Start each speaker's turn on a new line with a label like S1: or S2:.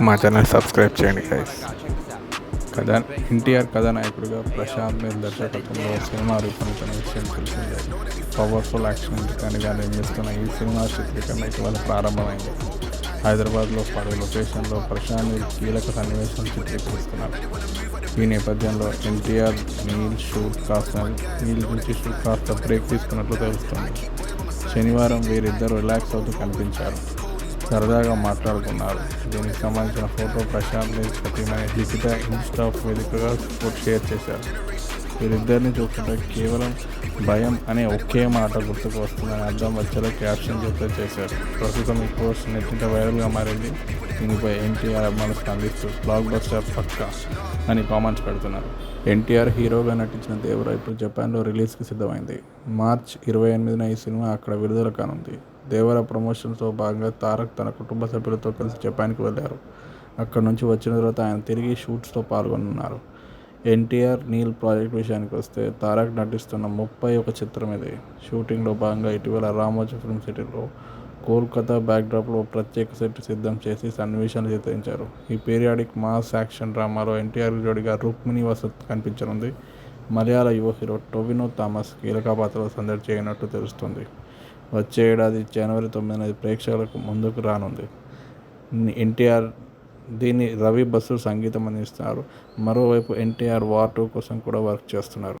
S1: మా channel subscribe చేయండి guys. కథా ఎన్టీఆర్ కథానాయకుడిగా ప్రశాంత్ నీల్ దర్శకత్వంలో సినిమా రూపొందుతున్న విషయం తెలిసిందే. పవర్ఫుల్ యాక్షన్ ఎంటర్టైనర్గా నిర్మిస్తున్న ఈ సినిమా చిత్రీకరణ ఇటీవల ప్రారంభమైంది. హైదరాబాద్లో పలు లొకేషన్లో ప్రశాంత్ నీల్ కీలక సన్నివేశాలు చిత్రీకరిస్తున్నారు. ఈ నేపథ్యంలో ఎన్టీఆర్ నీల్ నుంచి షూట్ కాస్త బ్రేక్ తీసుకున్నట్లు తెలుస్తుంది. శనివారం వీరిద్దరూ రిలాక్స్ అవుతూ కనిపించారు, సరదాగా మాట్లాడుకున్నారు. దీనికి సంబంధించిన ఫోటో ప్రశాంత్ నీల్ సతీమణి లిఖిత ఇన్స్టా వేదికగా షేర్ చేశారు. వీరిద్దరిని చూస్తుంటే కేవలం భయం అనే ఒకే మాట గుర్తుకు వస్తుందని అర్థం వచ్చేలా క్యాప్షన్ చేశారు. ప్రస్తుతం ఈ పోస్ట్ నెట్టింట వైరల్గా మారింది. దీనిపై ఎన్టీఆర్ అభిమానులు స్పందిస్తూ బ్లాక్ బస్టర్ పక్కా అని కామెంట్స్ పెడుతున్నారు. ఎన్టీఆర్ హీరోగా నటించిన దేవర ఇప్పుడు జపాన్లో రిలీజ్కి సిద్ధమైంది. మార్చ్ 28న ఈ సినిమా అక్కడ విడుదల కానుంది. దేవర ప్రమోషన్స్లో భాగంగా తారక్ తన కుటుంబ సభ్యులతో కలిసి జపాన్కి వెళ్లారు. అక్కడి నుంచి వచ్చిన తర్వాత ఆయన తిరిగి షూట్స్లో పాల్గొనున్నారు. ఎన్టీఆర్ నీల్ ప్రాజెక్ట్ విషయానికి వస్తే తారక్ నటిస్తున్న 31 చిత్రం ఇది. షూటింగ్లో భాగంగా ఇటీవల రామోజీ ఫిల్మ్ సిటీలో కోల్కతా బ్యాక్డ్రాప్లో ప్రత్యేక సెట్ సిద్ధం చేసి సన్నివేశాలు చిత్రించారు. ఈ పీరియాడిక్ మాస్ యాక్షన్ డ్రామాలో ఎన్టీఆర్ జోడిగా రుక్మిణి వసత్ కనిపించనుంది. మలయాళ యువ హీరో టొవినో థామస్ కీలక పాత్రలో సందడి చేయనున్నట్టు తెలుస్తుంది. వచ్చే ఏడాది జనవరి 9న ప్రేక్షకులకు ముందుకు రానుంది. ఎన్టీఆర్ దీన్ని రవి బసు సంగీతం అందిస్తున్నారు. మరోవైపు ఎన్టీఆర్ వార్ 2 కోసం కూడా వర్క్ చేస్తున్నారు.